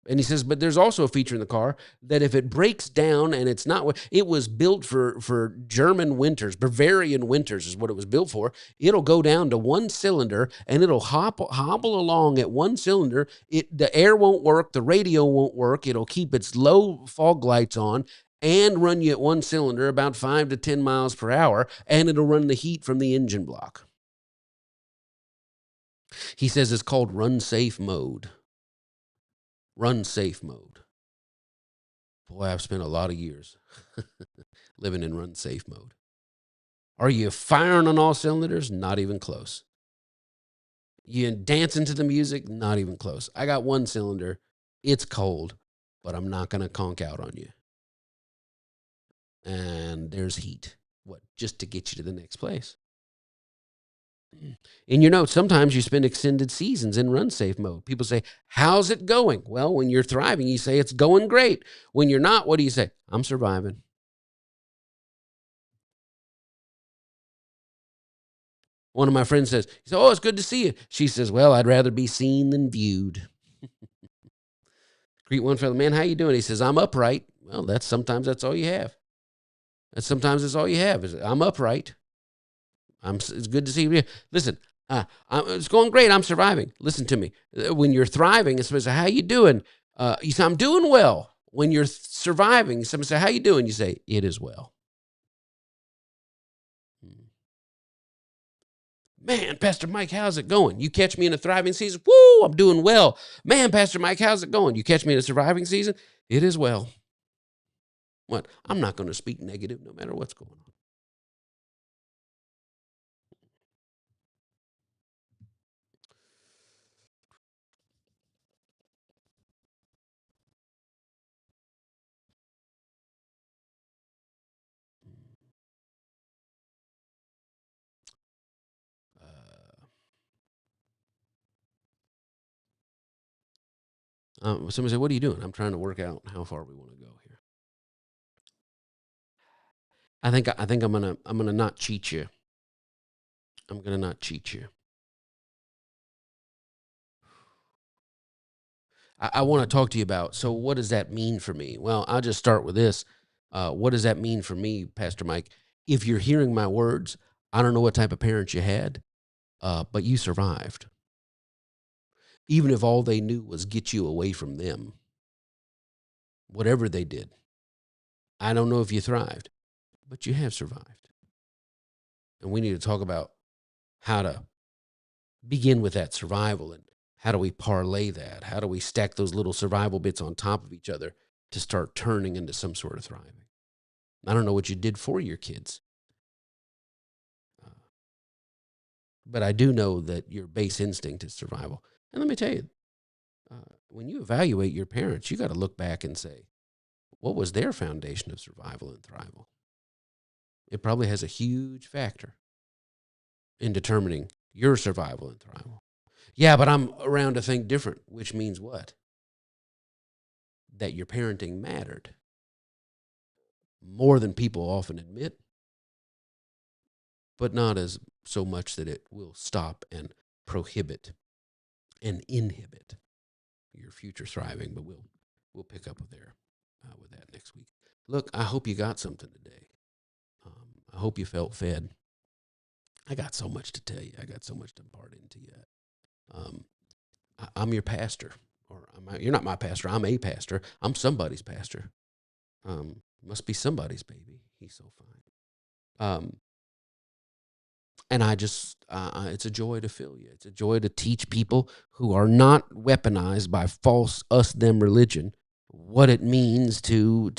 And he says, but there's also a feature in the car that if it breaks down and it's not, it was built for German winters, Bavarian winters is what it was built for. It'll go down to 1 cylinder and it'll hobble along at 1 cylinder. The air won't work. The radio won't work. It'll keep its low fog lights on and run you at 1 cylinder about 5 to 10 miles per hour. And it'll run the heat from the engine block. He says it's called run safe mode. Run safe mode. Boy, I've spent a lot of years living in run safe mode. Are you firing on all cylinders? Not even close. You dancing to the music? Not even close. I got 1 cylinder. It's cold, but I'm not going to conk out on you. And there's heat. What? Just to get you to the next place. In your notes, sometimes you spend extended seasons in run safe mode. People say, "How's it going?" Well, when you're thriving, you say it's going great. When you're not, what do you say? "I'm surviving." One of my friends says, he said, "Oh, it's good to see you." She says, "Well, I'd rather be seen than viewed." Greet one fellow, "Man, how you doing?" He says, "I'm upright." Well, sometimes that's all you have. Sometimes that's all you have is "I'm upright." It's good to see you. Listen, it's going great. I'm surviving. Listen to me. When you're thriving, it's supposed to say, "How you doing?" You say, I'm doing well. When you're surviving, somebody say, how you doing? You say, it is well. Man, Pastor Mike, how's it going? You catch me in a thriving season? Woo, I'm doing well. Man, Pastor Mike, how's it going? You catch me in a surviving season? It is well. What? I'm not going to speak negative no matter what's going on. Somebody say, what are you doing? I'm trying to work out how far we want to go here. I think I'm gonna not cheat you. I'm gonna not cheat you. I want to talk to you about. So, what does that mean for me? Well, I'll just start with this. What does that mean for me, Pastor Mike? If you're hearing my words, I don't know what type of parents you had, but you survived. Even if all they knew was get you away from them, whatever they did. I don't know if you thrived, but you have survived. And we need to talk about how to begin with that survival and how do we parlay that? How do we stack those little survival bits on top of each other to start turning into some sort of thriving? I don't know what you did for your kids, but I do know that your base instinct is survival. And let me tell you, when you evaluate your parents, you got to look back and say, what was their foundation of survival and thrival? It probably has a huge factor in determining your survival and thrival. Yeah, but I'm around to think different, which means what? That your parenting mattered more than people often admit, but not as so much that it will stop and prohibit and inhibit your future thriving. But we'll pick up there with that next week. Look, I hope you got something today. I hope you felt fed. I got so much to tell you. I got so much to impart into you. I'm your pastor, or you're not my pastor. I'm a pastor. I'm somebody's pastor. Must be somebody's baby. He's so fine. And I just, it's a joy to fill you. It's a joy to teach people who are not weaponized by false us-them religion what it means to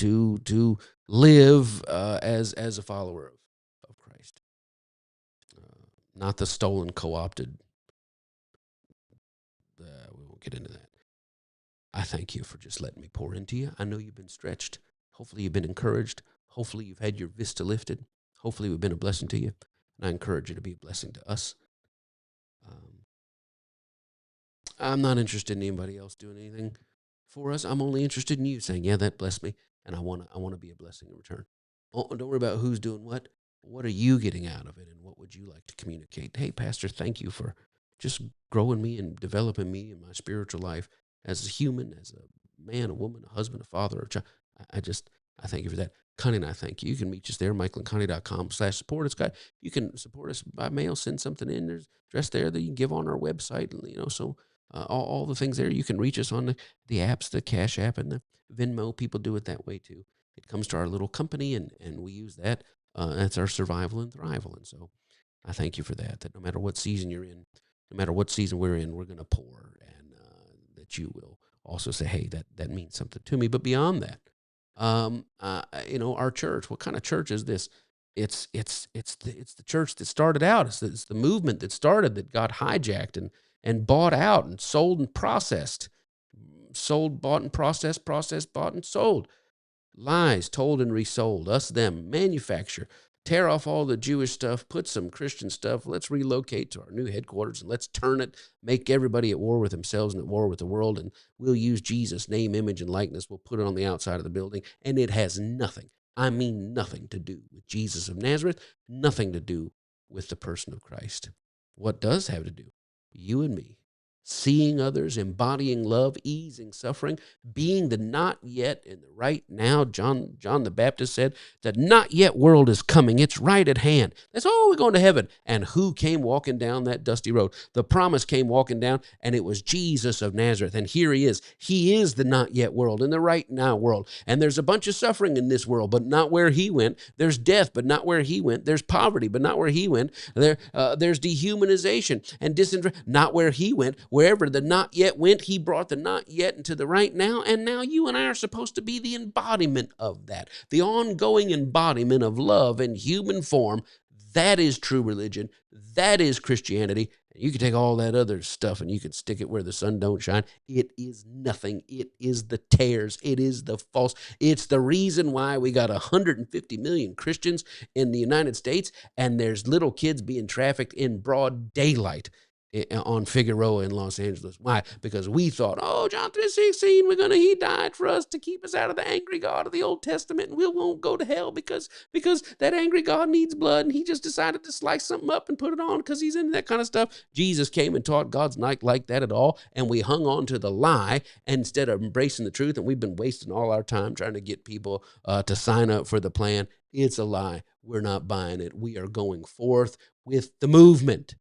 live as a follower of Christ, not the stolen, co-opted. We won't get into that. I thank you for just letting me pour into you. I know you've been stretched. Hopefully you've been encouraged. Hopefully you've had your vista lifted. Hopefully we've been a blessing to you. And I encourage you to be a blessing to us. I'm not interested in anybody else doing anything for us. I'm only interested in you saying, yeah, that blessed me. And I want to be a blessing in return. Oh, don't worry about who's doing what. What are you getting out of it? And what would you like to communicate? Hey, Pastor, thank you for just growing me and developing me in my spiritual life as a human, as a man, a woman, a husband, a father, a child. I thank you for that. Connie and I thank you. You can reach us there, michaelandconnie.com/support. It's got, you can support us by mail, send something in. There's address there that you can give on our website. So all the things there. You can reach us on the apps, the Cash App and the Venmo. People do it that way too. It comes to our little company, and we use that. That's our survival and thrival. And so I thank you for that, that no matter what season you're in, no matter what season we're in, we're going to pour, and that you will also say, hey, that means something to me. But beyond that, our church, what kind of church is this? It's the church that started out. It's the movement that started, that got hijacked and bought out and sold and processed, bought and processed, bought and sold. Lies told and resold, us, them, manufacture, tear off all the Jewish stuff, put some Christian stuff. Let's relocate to our new headquarters and let's turn it, make everybody at war with themselves and at war with the world. And we'll use Jesus' name, image, and likeness. We'll put it on the outside of the building. And it has nothing, I mean nothing to do with Jesus of Nazareth, nothing to do with the person of Christ. What does have to do? You and me seeing others, embodying love, easing suffering, being the not yet in the right now. John the Baptist said, the not yet world is coming. It's right at hand. That's all, we're going to heaven. And who came walking down that dusty road? The promise came walking down, and it was Jesus of Nazareth. And here he is. He is the not yet world and the right now world. And there's a bunch of suffering in this world, but not where he went. There's death, but not where he went. There's poverty, but not where he went. There's dehumanization and disinterest, not where he went. Wherever the not yet went, he brought the not yet into the right now. And now you and I are supposed to be the embodiment of that, the ongoing embodiment of love in human form. That is true religion. That is Christianity. You can take all that other stuff and you can stick it where the sun don't shine. It is nothing. It is the tares. It is the false. It's the reason why we got 150 million Christians in the United States, and there's little kids being trafficked in broad daylight on Figueroa in Los Angeles. Why? Because we thought, oh, John 3:16, he died for us to keep us out of the angry God of the Old Testament, and we won't go to hell because that angry God needs blood, and he just decided to slice something up and put it on because he's into that kind of stuff. Jesus came and taught God's not like that at all, and we hung on to the lie instead of embracing the truth, and we've been wasting all our time trying to get people to sign up for the plan. It's a lie. We're not buying it. We are going forth with the movement.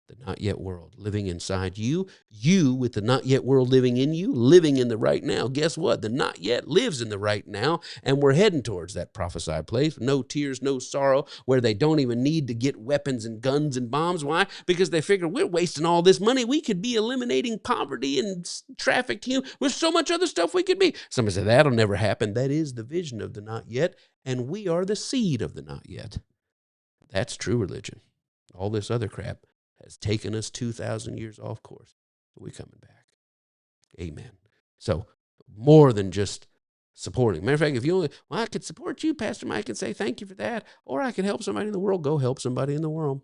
The not yet world living inside you, you with the not yet world living in you, living in the right now. Guess what? The not yet lives in the right now, and we're heading towards that prophesied place. No tears, no sorrow, where they don't even need to get weapons and guns and bombs. Why? Because they figure we're wasting all this money. We could be eliminating poverty and trafficked human. There's so much other stuff we could be. Somebody said that'll never happen. That is the vision of the not yet, and we are the seed of the not yet. That's true religion. All this other crap has taken us 2,000 years off course. We're coming back. Amen. So more than just supporting. Matter of fact, if you only, I could support you, Pastor Mike, and say thank you for that, or I can help somebody in the world. Go help somebody in the world.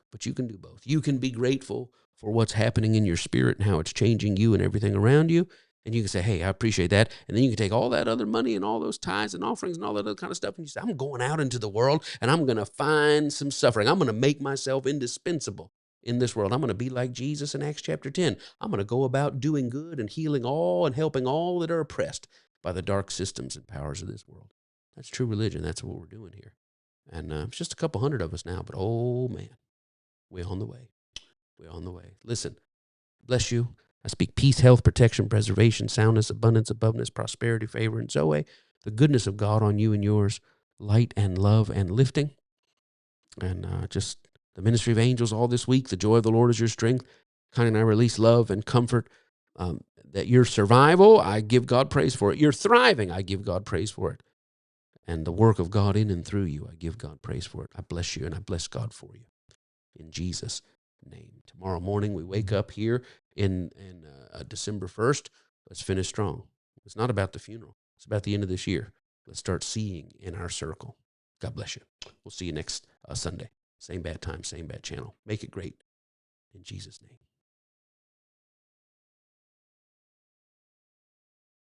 But you can do both. You can be grateful for what's happening in your spirit and how it's changing you and everything around you. And you can say, hey, I appreciate that. And then you can take all that other money and all those tithes and offerings and all that other kind of stuff, and you say, I'm going out into the world and I'm going to find some suffering. I'm going to make myself indispensable in this world. I'm going to be like Jesus in Acts chapter 10. I'm going to go about doing good and healing all and helping all that are oppressed by the dark systems and powers of this world. That's true religion. That's what we're doing here. And it's just a couple hundred of us now, but oh man, we're on the way. We're on the way. Listen, bless you. I speak peace, health, protection, preservation, soundness, abundance, aboveness, prosperity, favor, and Zoe, the goodness of God on you and yours, light and love and lifting. And just the ministry of angels all this week. The joy of the Lord is your strength. Connie and I release love and comfort. That your survival, I give God praise for it. Your thriving, I give God praise for it. And the work of God in and through you, I give God praise for it. I bless you and I bless God for you. In Jesus' name. Tomorrow morning we wake up here in December 1st. Let's finish strong. It's not about the funeral. It's about the end of this year. Let's start seeing in our circle. God bless you. We'll see you next Sunday. Same bad time, same bad channel. Make it great in Jesus' name.